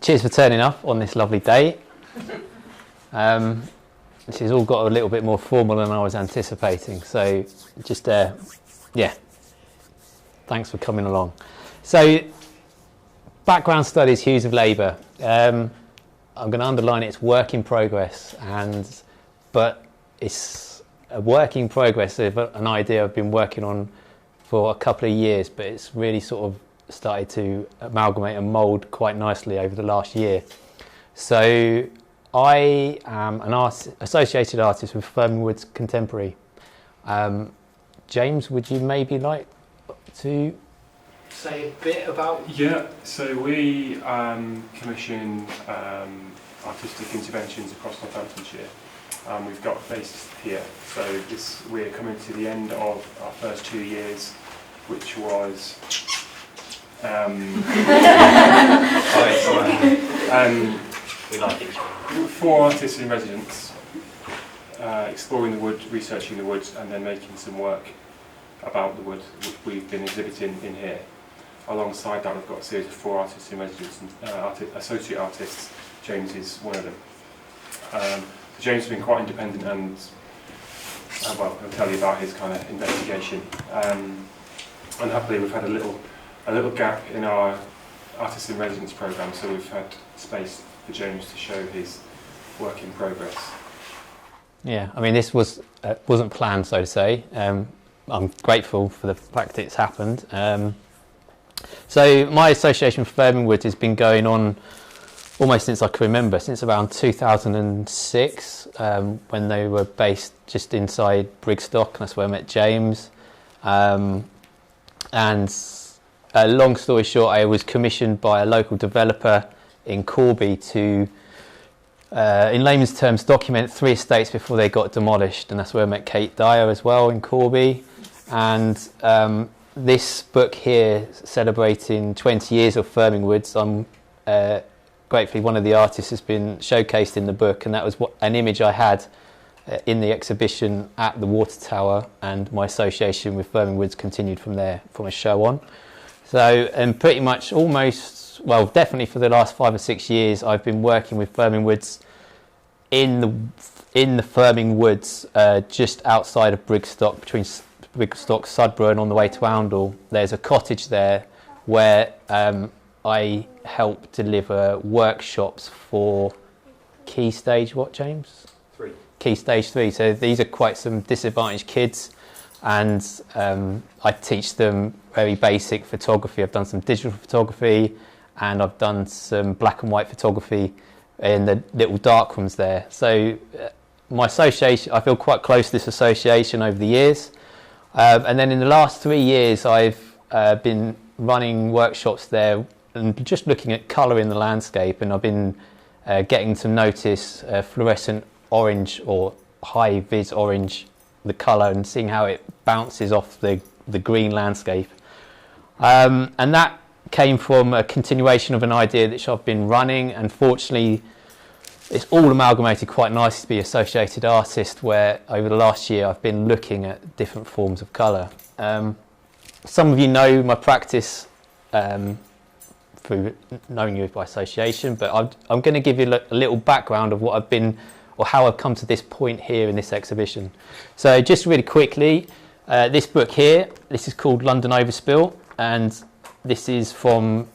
cheers for turning up on this lovely day. This has all got a little bit more formal than I was anticipating, so just thanks for coming along. So, background studies, Hues of Labour. I'm going to underline it's work in progress, but it's a work in progress of an idea I've been working on for a couple of years, but it's really sort of started to amalgamate and mould quite nicely over the last year. So I am an associated artist with Fermynwoods Contemporary. James, would you maybe like to say a bit about... Yeah, so we commission artistic interventions across Northamptonshire. We've got based here, so we're coming to the end of our first 2 years, which was 4 artists in residence, exploring the wood, researching the woods, and then making some work about the wood, which we've been exhibiting in here. Alongside that, we've got a series of 4 artists in residence, and associate artists. James is one of them. James has been quite independent, and well, I'll tell you about his kind of investigation. Unhappily, we've had a little gap in our artists in residence programme, so we've had space for James to show his work in progress. Yeah, I mean, this wasn't planned, so to say. I'm grateful for the fact that it's happened. So my association with Fermynwoods has been going on almost since I can remember, since around 2006, when they were based just inside Brigstock, and that's where I met James. And long story short, I was commissioned by a local developer in Corby to, in layman's terms, document 3 estates before they got demolished, and that's where I met Kate Dyer as well in Corby. And this book here, celebrating 20 years of Fermynwoods, I'm gratefully one of the artists has been showcased in the book, and that was an image I had in the exhibition at the Water Tower, and my association with Fermynwoods continued from there, from a show on. So, and pretty much almost, well, definitely for the last 5 or 6 years, I've been working with Fermynwoods in the Fermynwoods, just outside of Brigstock, between Brigstock, Sudborough, and on the way to Oundle. There's a cottage there where I help deliver workshops for Key Stage, what, James? 3. Key Stage 3. So these are quite some disadvantaged kids, and I teach them very basic photography. I've done some digital photography, and I've done some black and white photography in the little dark rooms there. So my association, I feel quite close to this association over the years. And then in the last 3 years, I've been running workshops there and just looking at colour in the landscape, and I've been getting to notice fluorescent orange or high vis orange, the colour, and seeing how it bounces off the green landscape. And that came from a continuation of an idea that I've been running, and fortunately it's all amalgamated quite nicely to be associated artist, where over the last year I've been looking at different forms of colour. Some of you know my practice through knowing you by association, but I'm going to give you a little background of what I've been, or how I've come to this point here in this exhibition. So just really quickly, this book here, this is called London Overspill, and this is from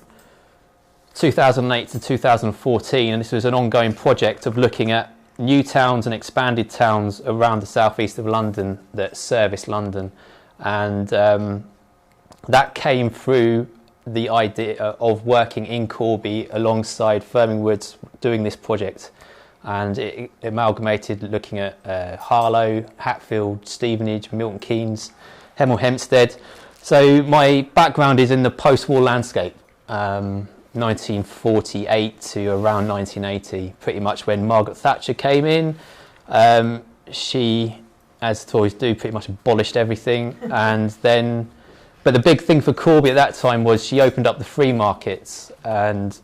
2008 to 2014, and this was an ongoing project of looking at new towns and expanded towns around the southeast of London that service London, and that came through the idea of working in Corby alongside Fermynwoods doing this project, and it amalgamated looking at Harlow, Hatfield, Stevenage, Milton Keynes, Hemel Hempstead. So my background is in the post-war landscape, 1948 to around 1980, pretty much when Margaret Thatcher came in. She, as Tories do, pretty much abolished everything, and then, but the big thing for Corby at that time was she opened up the free markets, and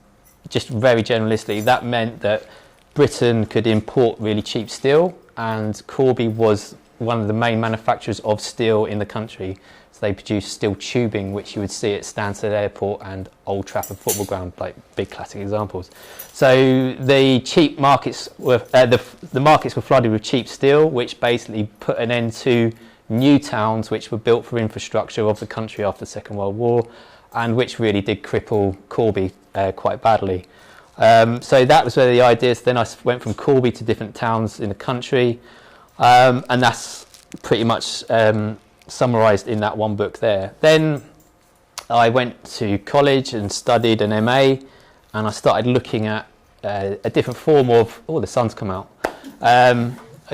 just very generalistically that meant that Britain could import really cheap steel, and Corby was one of the main manufacturers of steel in the country. So they produce steel tubing, which you would see at Stansted Airport and Old Trafford Football Ground, like big classic examples. So the cheap markets were the markets were flooded with cheap steel, which basically put an end to new towns which were built for infrastructure of the country after the Second World War, and which really did cripple Corby quite badly. So that was where the ideas. Then I went from Corby to different towns in the country, and that's pretty much summarised in that one book there. Then I went to college and studied an MA, and I started looking at a different form of, the sun's come out,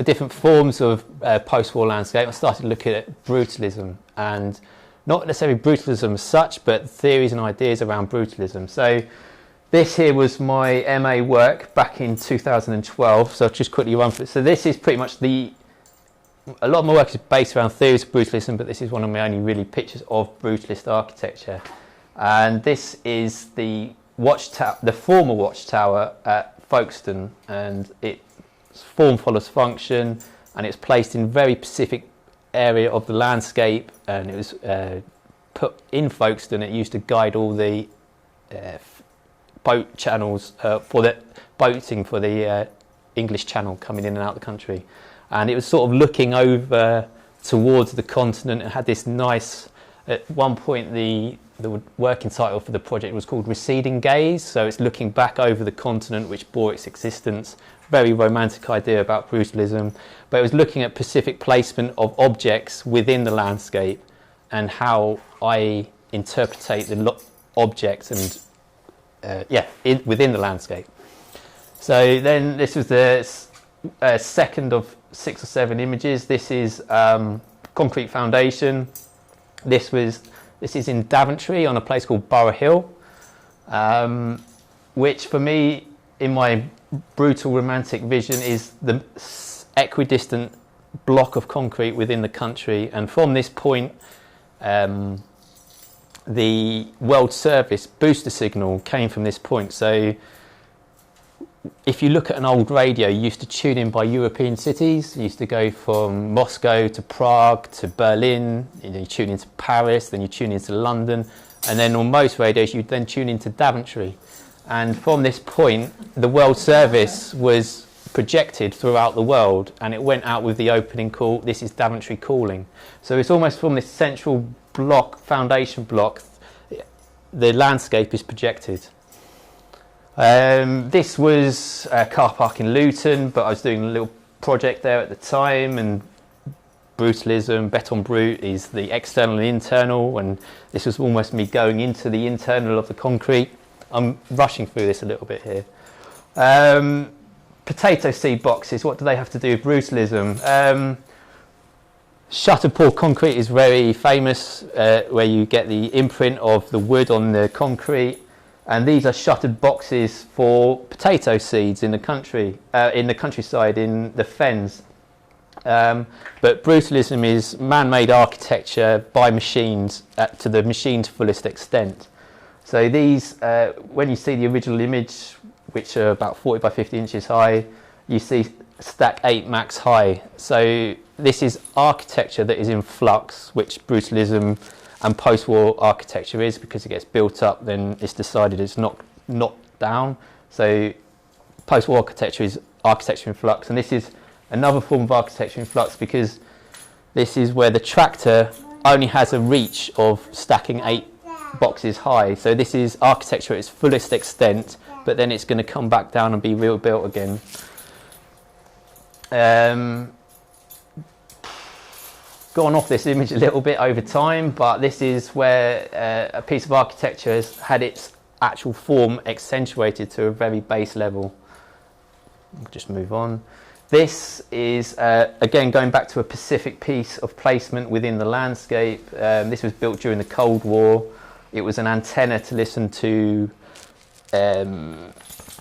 different forms of post-war landscape. I started looking at brutalism, and not necessarily brutalism as such, but theories and ideas around brutalism. So this here was my MA work back in 2012, so I'll just quickly run through it. So this is pretty much a lot of my work is based around theories of brutalism, but this is one of my only really pictures of brutalist architecture. And this is the former watchtower at Folkestone, and its form follows function, and it's placed in a very specific area of the landscape, and it was put in Folkestone. It used to guide all the boat channels for the boating for the English Channel coming in and out of the country. And it was sort of looking over towards the continent. It had this nice, at one point the working title for the project was called Receding Gaze, so it's looking back over the continent which bore its existence. Very romantic idea about brutalism, but it was looking at specific placement of objects within the landscape and how I interpretate the objects and within the landscape. So then this was the second of 6 or 7 images. This is concrete foundation. This is in Daventry on a place called Borough Hill, which for me, in my brutal romantic vision, is the equidistant block of concrete within the country. And from this point, the World Service booster signal came from this point. So if you look at an old radio, you used to tune in by European cities. You used to go from Moscow to Prague to Berlin, you tune into Paris, then you tune into London, and then on most radios you'd then tune into Daventry. And from this point, the World Service was projected throughout the world, and it went out with the opening call, "This is Daventry calling." So it's almost from this central block, foundation block, the landscape is projected. This was a car park in Luton, but I was doing a little project there at the time, and brutalism, beton brute, is the external and internal, and this was almost me going into the internal of the concrete. I'm rushing through this a little bit here. Potato seed boxes, what do they have to do with brutalism? Shuttered pour concrete is very famous, where you get the imprint of the wood on the concrete. And these are shuttered boxes for potato seeds in the countryside, in the fens. But brutalism is man-made architecture by machines to the machine's fullest extent. So these, when you see the original image, which are about 40 by 50 inches high, you see stack 8 max high. So this is architecture that is in flux, which brutalism and post-war architecture is, because it gets built up, then it's decided it's not down. So post-war architecture is architecture in flux, and this is another form of architecture in flux, because this is where the tractor only has a reach of stacking 8 boxes high. So this is architecture at its fullest extent, but then it's going to come back down and be rebuilt again. Gone off this image a little bit over time, but this is where a piece of architecture has had its actual form accentuated to a very base level. I'll just move on. This is again going back to a specific piece of placement within the landscape. This was built during the Cold War. It was an antenna to listen to the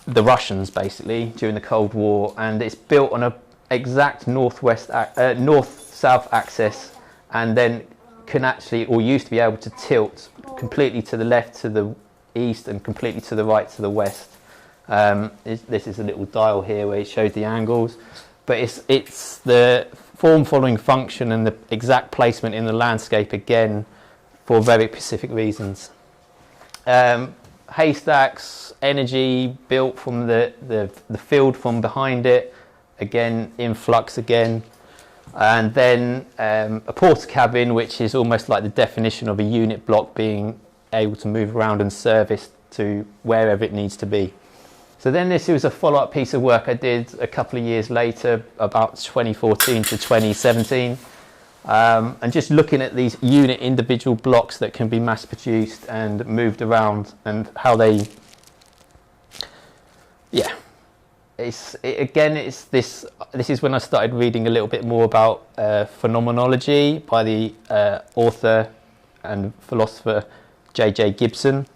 Russians basically during the Cold War, and it's built on a exact north-south axis, and then can actually, or used to be able to tilt completely to the left, to the east, and completely to the right, to the west. This is a little dial here where it shows the angles. but it's the form following function and the exact placement in the landscape again for very specific reasons. Haystacks, energy built from the field from behind it, again influx again, and then a porter cabin, which is almost like the definition of a unit block being able to move around and service to wherever it needs to be. So then this was a follow-up piece of work I did a couple of years later, about 2014 to 2017, and just looking at these unit individual blocks that can be mass produced and moved around and how they, this is when I started reading a little bit more about phenomenology by the author and philosopher J.J. Gibson,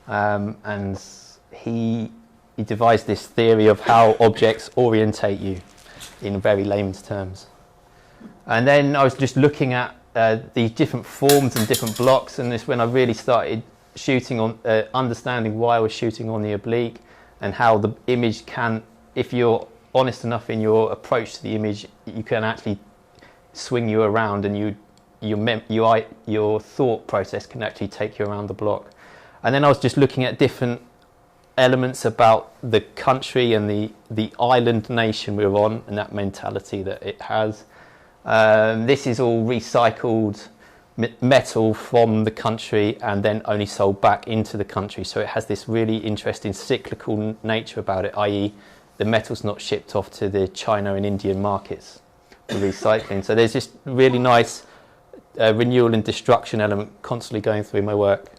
and he devised this theory of how objects orientate you in very layman's terms. And then I was just looking at these different forms and different blocks, and this when I really started shooting on, understanding why I was shooting on the oblique and how the image can, if you're honest enough in your approach to the image, you can actually swing you around, and your thought process can actually take you around the block. And then I was just looking at different elements about the country and the island nation we're on and that mentality that it has. This is all recycled metal from the country and then only sold back into the country, so it has this really interesting cyclical nature about it, i.e. the metal's not shipped off to the China and Indian markets for recycling. So there's this really nice renewal and destruction element constantly going through my work.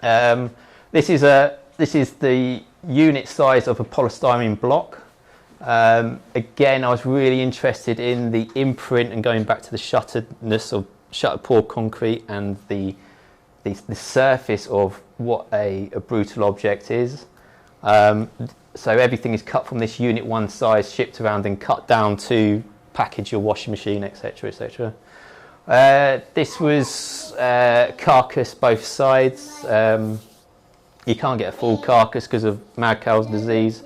This is the unit size of a polystyrene block. Again, I was really interested in the imprint and going back to the shutteredness of shutter pour concrete and the surface of what a brutal object is. So everything is cut from this unit one size, shipped around and cut down to package your washing machine, etc., etc. This was carcass both sides. You can't get a full carcass because of mad cow's disease,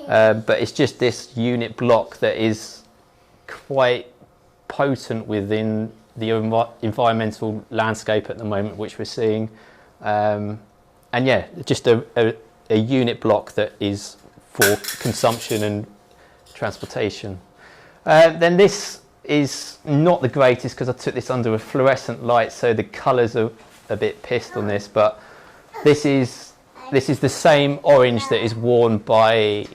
but it's just this unit block that is quite potent within the environmental landscape at the moment, which we're seeing. And yeah, just a unit block that is for consumption and transportation. Then this is not the greatest because I took this under a fluorescent light, so the colours are a bit pissed on this, but this is the same orange that is worn by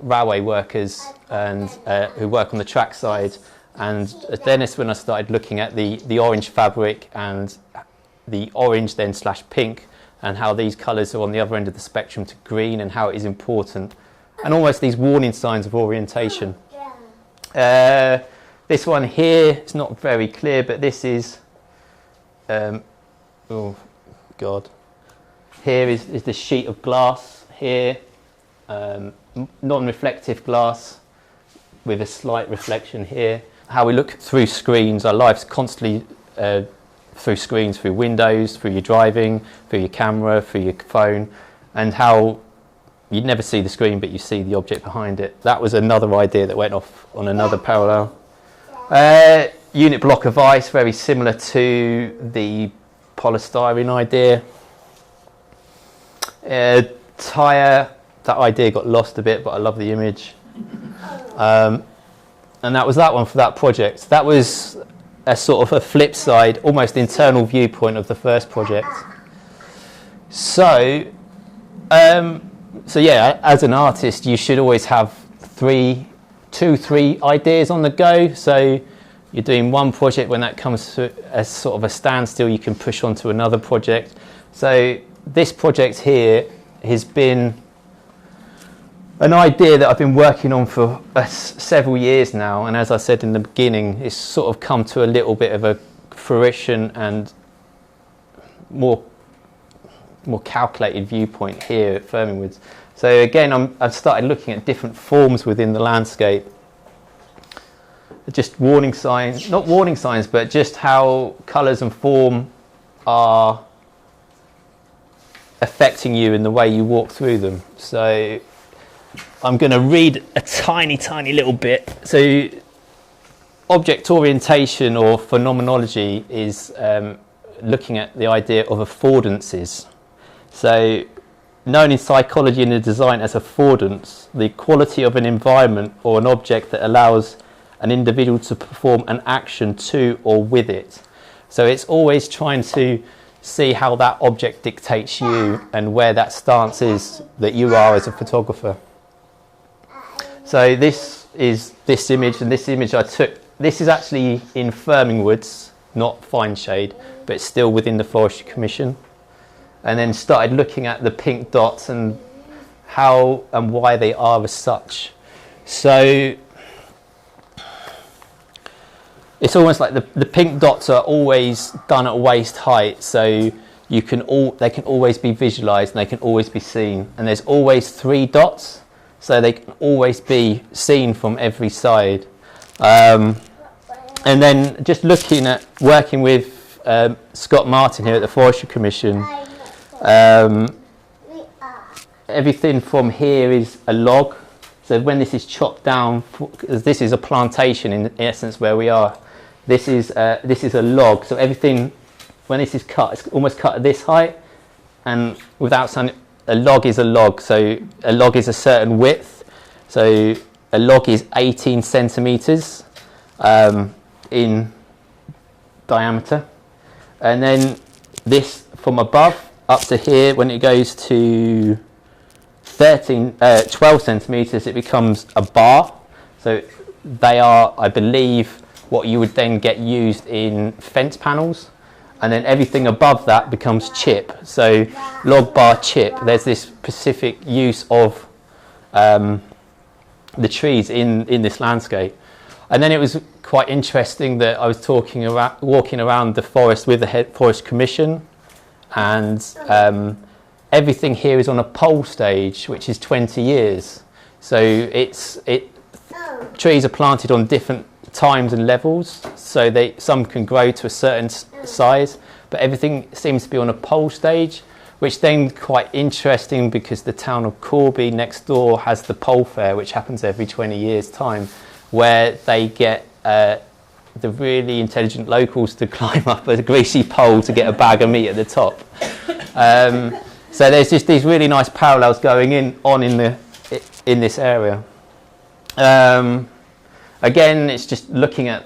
railway workers and who work on the track side. And then it's when I started looking at the orange fabric and the orange then / pink, and how these colours are on the other end of the spectrum to green, and how it is important, and almost these warning signs of orientation. This one here, it's not very clear, but this is, oh God. Here is the sheet of glass here, non-reflective glass with a slight reflection here. How we look through screens, our life's constantly through screens, through windows, through your driving, through your camera, through your phone, and how you'd never see the screen but you see the object behind it. That was another idea that went off on another parallel. Unit block of ice, very similar to the polystyrene idea. Tyre, that idea got lost a bit, but I love the image. And that was that one for that project. That was a sort of a flip side, almost internal viewpoint of the first project. So yeah, as an artist, you should always have two, three ideas on the go. So you're doing one project, when that comes to a sort of a standstill, you can push on to another project. So this project here has been an idea that I've been working on for several years now, and as I said in the beginning, it's sort of come to a little bit of a fruition and more calculated viewpoint here at Fermynwoods. So again, I've started looking at different forms within the landscape. Just warning signs, not warning signs, but just how colours and form are affecting you in the way you walk through them. So I'm going to read a tiny little bit. So object orientation or phenomenology is looking at the idea of affordances. So known in psychology and in design as affordance, the quality of an environment or an object that allows an individual to perform an action to or with it. So it's always trying to see how that object dictates you and where that stance is that you are as a photographer. So this is this image, and this image I took, this is actually in Fermynwoods, not Fineshade, but it's still within the Forestry Commission. And then started looking at the pink dots and how and why they are as such. So it's almost like the pink dots are always done at waist height, so they can always be visualized and they can always be seen. And there's always 3 dots, so they can always be seen from every side. And then just looking at working with Scott Martin here at the Forestry Commission, everything from here is a log. So when this is chopped down, because this is a plantation in essence where we are, this is a log. So everything, when this is cut, it's almost cut at this height, and without saying, a log is a log. So a log is a certain width. So a log is 18 centimeters in diameter, and then this from above up to here, when it goes to 12 centimeters, it becomes a bar. So they are, I believe, what you would then get used in fence panels, and then everything above that becomes chip. So log, bar, chip. There's this specific use of the trees in this landscape. And then it was quite interesting that I was walking around the forest with the Forest Commission, and everything here is on a pole stage, which is 20 years. So trees are planted on different times and levels, so some can grow to a certain size, but everything seems to be on a pole stage, which then quite interesting because the town of Corby next door has the pole fair, which happens every 20 years time, where they get the really intelligent locals to climb up a greasy pole to get a bag of meat at the top. So there's just these really nice parallels going on in this area. Again, it's just looking at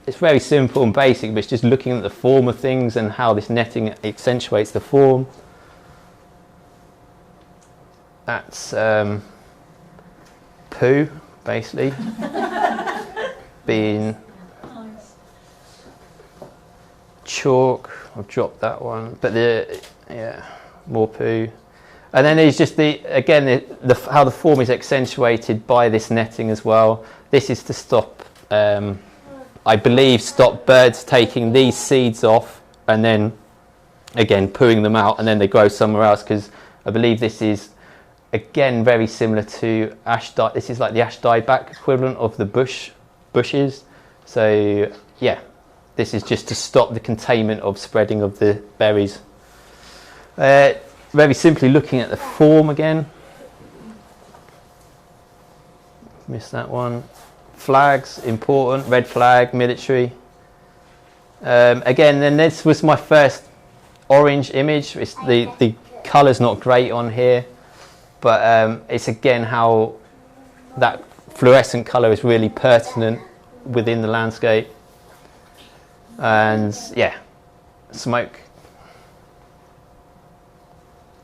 it's very simple and basic, but it's just looking at the form of things and how this netting accentuates the form. That's poo, basically, being chalk. I've dropped that one, but more poo. And then there's just how the form is accentuated by this netting as well. This is to stop, I believe, stop birds taking these seeds off and then again pooing them out, and then they grow somewhere else, because I believe this is again very similar to ash dye. This is like the ash dieback equivalent of the bushes. So yeah, this is just to stop the containment of spreading of the berries. Very simply looking at the form again. Missed that one. Flags, important. Red flag, military. Again, then this was my first orange image. The colour's not great on here, but it's again how that fluorescent colour is really pertinent within the landscape. And yeah, smoke.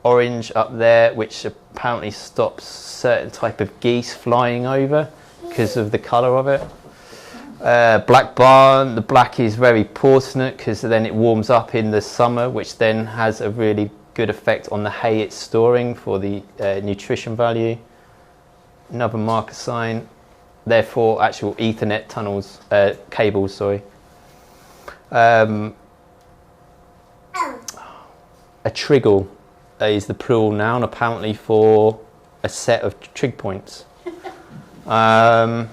Orange up there, which apparently stops certain type of geese flying over because of the colour of it. Black barn, the black is very pertinent because then it warms up in the summer, which then has a really good effect on the hay it's storing for the nutrition value. Another marker sign, therefore actual Ethernet tunnels, cables, sorry. A triggle is the plural noun apparently for a set of trig points. Yeah,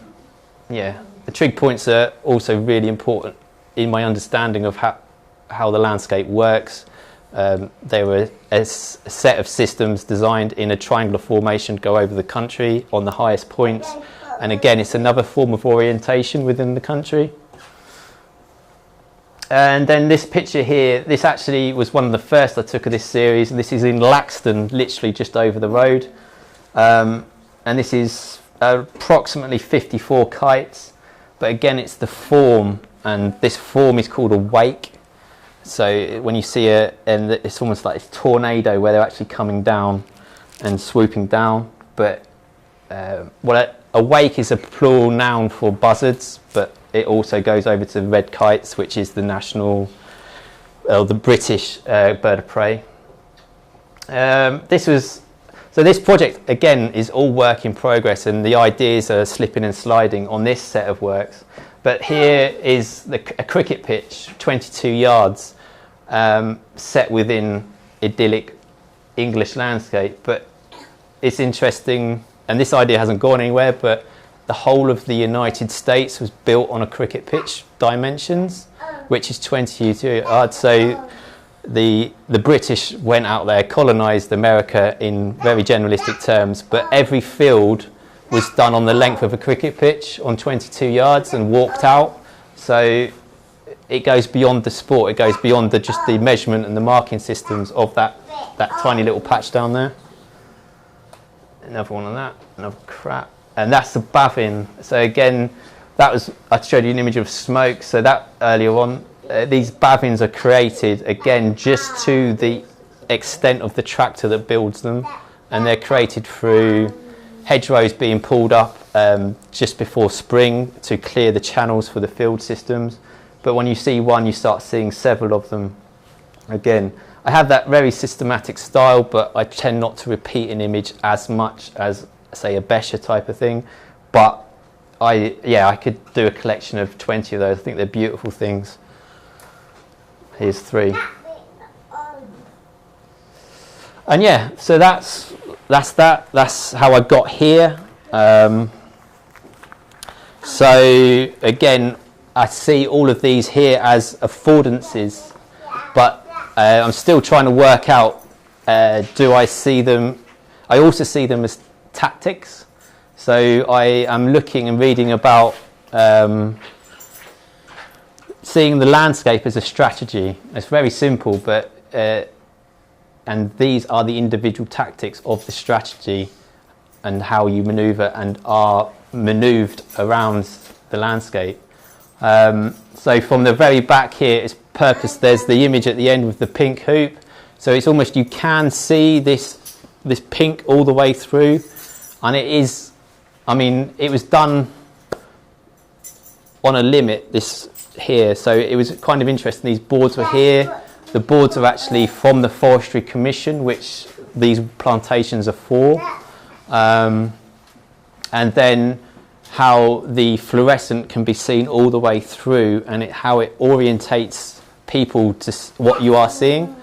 the trig points are also really important in my understanding of how the landscape works, They were a set of systems designed in a triangular formation, go over the country on the highest points. And again, it's another form of orientation within the country. And then this picture here, this actually was one of the first I took of this series, and this is in Laxton, literally just over the road. And this is approximately 54 kites, but again, it's the form, and this form is called a wake. So when you see and it's almost like a tornado where they're actually coming down and swooping down. But a wake is a plural noun for buzzards, but it also goes over to red kites, which is the national, the British bird of prey. This project again is all work in progress, and the ideas are slipping and sliding on this set of works. But here is a cricket pitch, 22 yards, set within idyllic English landscape. But it's interesting, and this idea hasn't gone anywhere, but the whole of the United States was built on a cricket pitch dimensions, which is 22 yards. So the British went out there, colonised America in very generalistic terms, but every field was done on the length of a cricket pitch on 22 yards and walked out. So it goes beyond the sport, it goes beyond just the measurement and the marking systems of that tiny little patch down there. Another one on that, another crap. And that's the bavin. So again, I showed you an image of smoke, so that earlier on, these bavins are created again just to the extent of the tractor that builds them, and they're created through hedgerows being pulled up just before spring to clear the channels for the field systems. But when you see one, you start seeing several of them. Again, I have that very systematic style, but I tend not to repeat an image as much as, say, a Bescher type of thing. But I could do a collection of 20 of those. I think they're beautiful things. Here's 3. And yeah, so that's that. That's how I got here. So again, I see all of these here as affordances, but I'm still trying to work out, do I see them, I also see them as tactics. So I am looking and reading about seeing the landscape as a strategy. It's very simple, but and these are the individual tactics of the strategy and how you manoeuvre and are manoeuvred around the landscape. So from the very back here, it's purpose. There's the image at the end with the pink hoop. So it's almost, you can see this pink all the way through, and it is, I mean, it was done on a limit, this here. So it was kind of interesting. These boards were here. The boards are actually from the Forestry Commission, which these plantations are for. And then how the fluorescent can be seen all the way through, and how it orientates people to what you are seeing.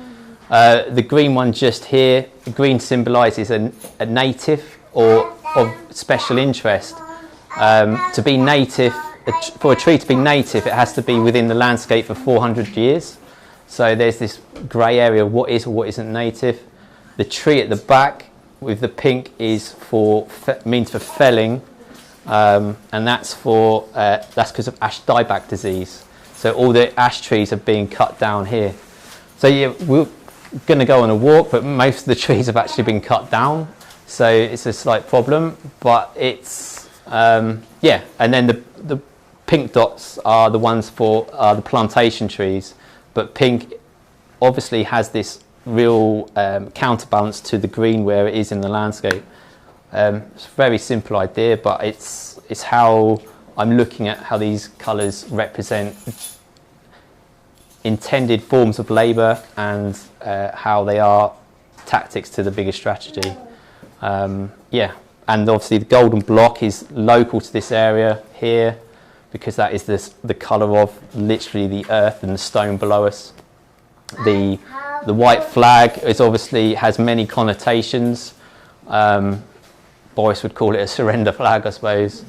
The green one just here, the green symbolises a native or of special interest. To be native, for a tree to be native, it has to be within the landscape for 400 years. So there's this grey area of what is or what isn't native. The tree at the back with the pink is means for felling, and that's because of ash dieback disease. So all the ash trees are being cut down here. So yeah, we're going to go on a walk, but most of the trees have actually been cut down. So it's a slight problem, but it's yeah. And then the pink dots are the ones for the plantation trees. But pink obviously has this real counterbalance to the green where it is in the landscape. It's a very simple idea, but it's how I'm looking at how these colours represent intended forms of labour and how they are tactics to the bigger strategy. Yeah, and obviously the golden block is local to this area here, because that is the colour of literally the earth and the stone below us. The white flag is obviously has many connotations. Boris would call it a surrender flag, I suppose.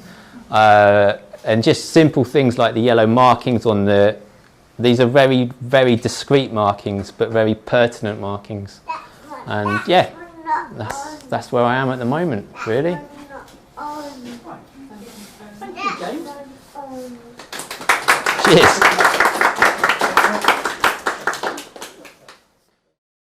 And just simple things like the yellow markings on the these are very, very discrete markings, but very pertinent markings. And yeah, that's where I am at the moment, really. Cheers.